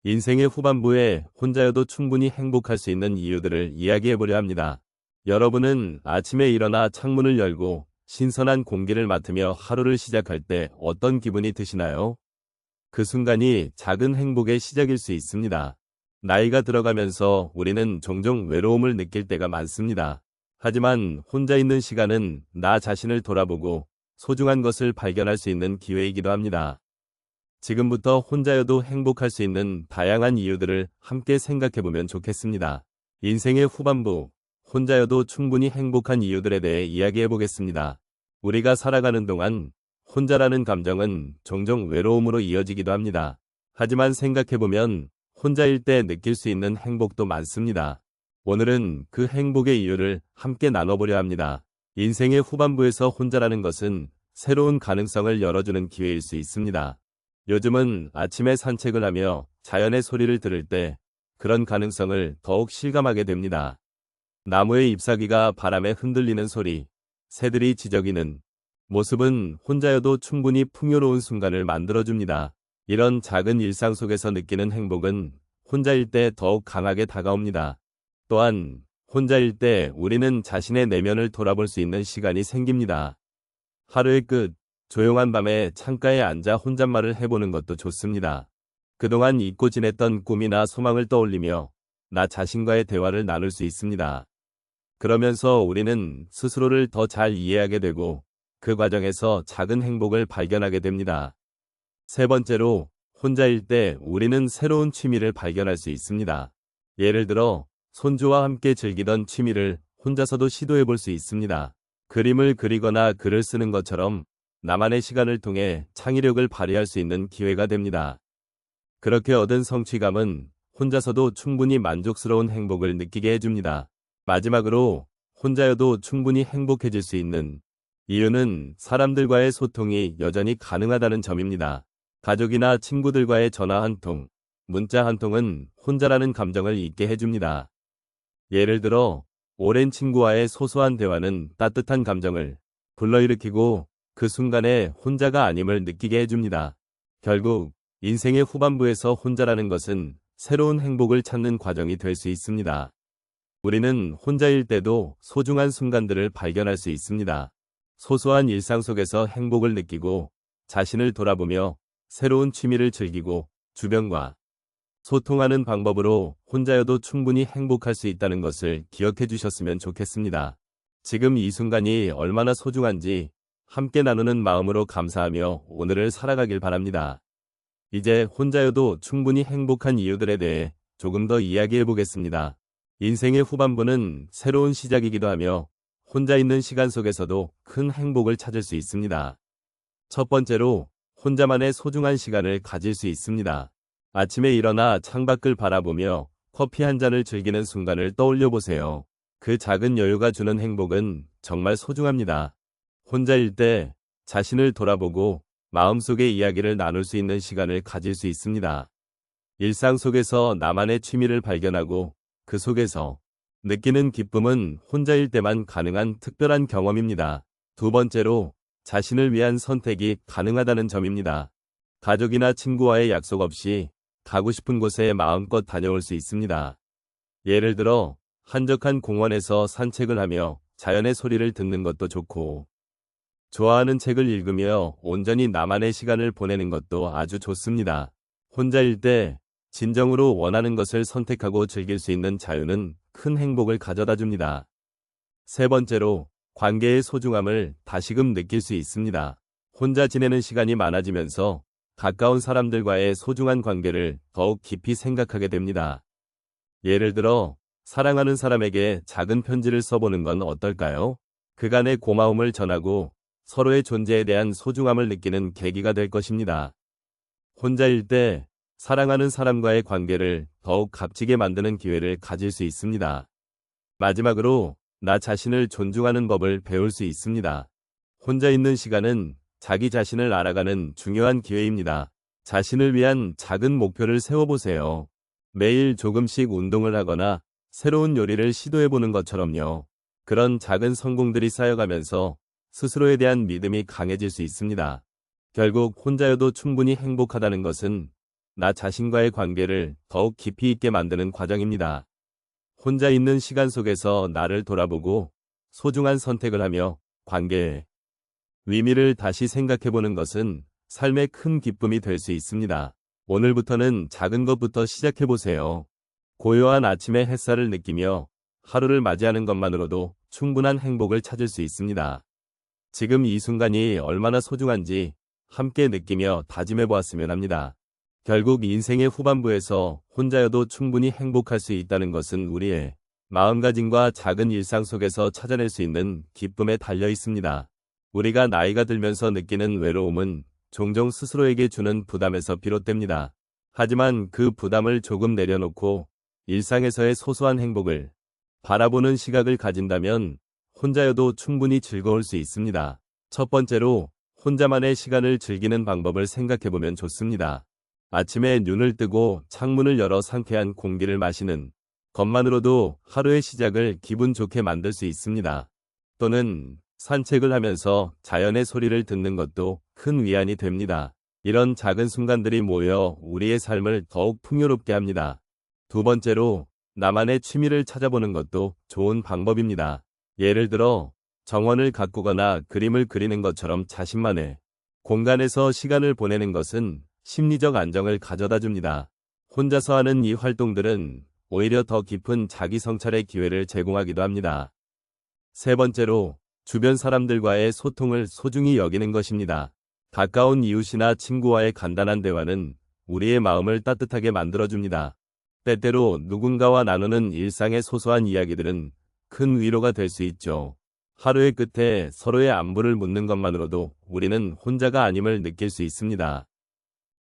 인생의 후반부에 혼자여도 충분히 행복할 수 있는 이유들을 이야기해보려 합니다. 여러분은 아침에 일어나 창문을 열고 신선한 공기를 맡으며 하루를 시작할 때 어떤 기분이 드시나요? 그 순간이 작은 행복의 시작일 수 있습니다. 나이가 들어가면서 우리는 종종 외로움을 느낄 때가 많습니다. 하지만 혼자 있는 시간은 나 자신을 돌아보고 소중한 것을 발견할 수 있는 기회이기도 합니다. 지금부터 혼자여도 행복할 수 있는 다양한 이유들을 함께 생각해보면 좋겠습니다. 인생의 후반부, 혼자여도 충분히 행복한 이유들에 대해 이야기해보겠습니다. 우리가 살아가는 동안 혼자라는 감정은 종종 외로움으로 이어지기도 합니다. 하지만 생각해보면 혼자일 때 느낄 수 있는 행복도 많습니다. 오늘은 그 행복의 이유를 함께 나눠보려 합니다. 인생의 후반부에서 혼자라는 것은 새로운 가능성을 열어주는 기회일 수 있습니다. 요즘은 아침에 산책을 하며 자연의 소리를 들을 때 그런 가능성을 더욱 실감하게 됩니다. 나무의 잎사귀가 바람에 흔들리는 소리, 새들이 지저귀는 모습은 혼자여도 충분히 풍요로운 순간을 만들어줍니다. 이런 작은 일상 속에서 느끼는 행복은 혼자일 때 더욱 강하게 다가옵니다. 또한 혼자일 때 우리는 자신의 내면을 돌아볼 수 있는 시간이 생깁니다. 하루의 끝, 조용한 밤에 창가에 앉아 혼잣말을 해보는 것도 좋습니다. 그동안 잊고 지냈던 꿈이나 소망을 떠올리며 나 자신과의 대화를 나눌 수 있습니다. 그러면서 우리는 스스로를 더 잘 이해하게 되고 그 과정에서 작은 행복을 발견하게 됩니다. 세 번째로, 혼자일 때 우리는 새로운 취미를 발견할 수 있습니다. 예를 들어 손주와 함께 즐기던 취미를 혼자서도 시도해 볼 수 있습니다. 그림을 그리거나 글을 쓰는 것처럼 나만의 시간을 통해 창의력을 발휘할 수 있는 기회가 됩니다. 그렇게 얻은 성취감은 혼자서도 충분히 만족스러운 행복을 느끼게 해줍니다. 마지막으로, 혼자여도 충분히 행복해질 수 있는 이유는 사람들과의 소통이 여전히 가능하다는 점입니다. 가족이나 친구들과의 전화 한 통, 문자 한 통은 혼자라는 감정을 잊게 해줍니다. 예를 들어, 오랜 친구와의 소소한 대화는 따뜻한 감정을 불러일으키고 그 순간에 혼자가 아님을 느끼게 해줍니다. 결국 인생의 후반부에서 혼자라는 것은 새로운 행복을 찾는 과정이 될 수 있습니다. 우리는 혼자일 때도 소중한 순간들을 발견할 수 있습니다. 소소한 일상 속에서 행복을 느끼고 자신을 돌아보며 새로운 취미를 즐기고 주변과 소통하는 방법으로 혼자여도 충분히 행복할 수 있다는 것을 기억해 주셨으면 좋겠습니다. 지금 이 순간이 얼마나 소중한지 함께 나누는 마음으로 감사하며 오늘을 살아가길 바랍니다. 이제 혼자여도 충분히 행복한 이유들에 대해 조금 더 이야기해 보겠습니다. 인생의 후반부는 새로운 시작이기도 하며 혼자 있는 시간 속에서도 큰 행복을 찾을 수 있습니다. 첫 번째로, 혼자만의 소중한 시간을 가질 수 있습니다. 아침에 일어나 창밖을 바라보며 커피 한 잔을 즐기는 순간을 떠올려 보세요. 그 작은 여유가 주는 행복은 정말 소중합니다. 혼자일 때 자신을 돌아보고 마음속의 이야기를 나눌 수 있는 시간을 가질 수 있습니다. 일상 속에서 나만의 취미를 발견하고 그 속에서 느끼는 기쁨은 혼자일 때만 가능한 특별한 경험입니다. 두 번째로, 자신을 위한 선택이 가능하다는 점입니다. 가족이나 친구와의 약속 없이 가고 싶은 곳에 마음껏 다녀올 수 있습니다. 예를 들어 한적한 공원에서 산책을 하며 자연의 소리를 듣는 것도 좋고, 좋아하는 책을 읽으며 온전히 나만의 시간을 보내는 것도 아주 좋습니다. 혼자일 때 진정으로 원하는 것을 선택하고 즐길 수 있는 자유는 큰 행복을 가져다 줍니다. 세 번째로, 관계의 소중함을 다시금 느낄 수 있습니다. 혼자 지내는 시간이 많아지면서 가까운 사람들과의 소중한 관계를 더욱 깊이 생각하게 됩니다. 예를 들어, 사랑하는 사람에게 작은 편지를 써보는 건 어떨까요? 그간의 고마움을 전하고 서로의 존재에 대한 소중함을 느끼는 계기가 될 것입니다. 혼자일 때 사랑하는 사람과의 관계를 더욱 값지게 만드는 기회를 가질 수 있습니다. 마지막으로, 나 자신을 존중하는 법을 배울 수 있습니다. 혼자 있는 시간은 자기 자신을 알아가는 중요한 기회입니다. 자신을 위한 작은 목표를 세워보세요. 매일 조금씩 운동을 하거나 새로운 요리를 시도해보는 것처럼요. 그런 작은 성공들이 쌓여가면서 스스로에 대한 믿음이 강해질 수 있습니다. 결국 혼자여도 충분히 행복하다는 것은 나 자신과의 관계를 더욱 깊이 있게 만드는 과정입니다. 혼자 있는 시간 속에서 나를 돌아보고 소중한 선택을 하며 관계의 의미를 다시 생각해보는 것은 삶의 큰 기쁨이 될 수 있습니다. 오늘부터는 작은 것부터 시작해보세요. 고요한 아침의 햇살을 느끼며 하루를 맞이하는 것만으로도 충분한 행복을 찾을 수 있습니다. 지금 이 순간이 얼마나 소중한지 함께 느끼며 다짐해 보았으면 합니다. 결국 인생의 후반부에서 혼자여도 충분히 행복할 수 있다는 것은 우리의 마음가짐과 작은 일상 속에서 찾아낼 수 있는 기쁨에 달려 있습니다. 우리가 나이가 들면서 느끼는 외로움은 종종 스스로에게 주는 부담에서 비롯됩니다. 하지만 그 부담을 조금 내려놓고 일상에서의 소소한 행복을 바라보는 시각을 가진다면 혼자여도 충분히 즐거울 수 있습니다. 첫 번째로 혼자만의 시간을 즐기는 방법을 생각해보면 좋습니다. 아침에 눈을 뜨고 창문을 열어 상쾌한 공기를 마시는 것만으로도 하루의 시작을 기분 좋게 만들 수 있습니다. 또는 산책을 하면서 자연의 소리를 듣는 것도 큰 위안이 됩니다. 이런 작은 순간들이 모여 우리의 삶을 더욱 풍요롭게 합니다. 두 번째로 나만의 취미를 찾아보는 것도 좋은 방법입니다. 예를 들어 정원을 가꾸거나 그림을 그리는 것처럼 자신만의 공간에서 시간을 보내는 것은 심리적 안정을 가져다 줍니다. 혼자서 하는 이 활동들은 오히려 더 깊은 자기 성찰의 기회를 제공하기도 합니다. 세 번째로 주변 사람들과의 소통을 소중히 여기는 것입니다. 가까운 이웃이나 친구와의 간단한 대화는 우리의 마음을 따뜻하게 만들어줍니다. 때때로 누군가와 나누는 일상의 소소한 이야기들은 큰 위로가 될 수 있죠. 하루의 끝에 서로의 안부를 묻는 것만으로도 우리는 혼자가 아님을 느낄 수 있습니다.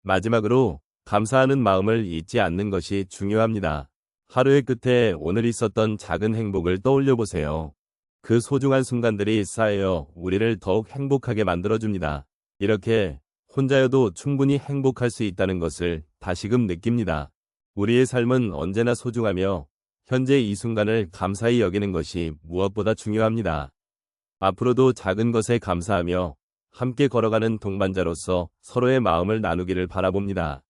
마지막으로 감사하는 마음을 잊지 않는 것이 중요합니다. 하루의 끝에 오늘 있었던 작은 행복을 떠올려 보세요. 그 소중한 순간들이 쌓여 우리를 더욱 행복하게 만들어줍니다. 이렇게 혼자여도 충분히 행복할 수 있다는 것을 다시금 느낍니다. 우리의 삶은 언제나 소중하며 현재 이 순간을 감사히 여기는 것이 무엇보다 중요합니다. 앞으로도 작은 것에 감사하며 함께 걸어가는 동반자로서 서로의 마음을 나누기를 바라봅니다.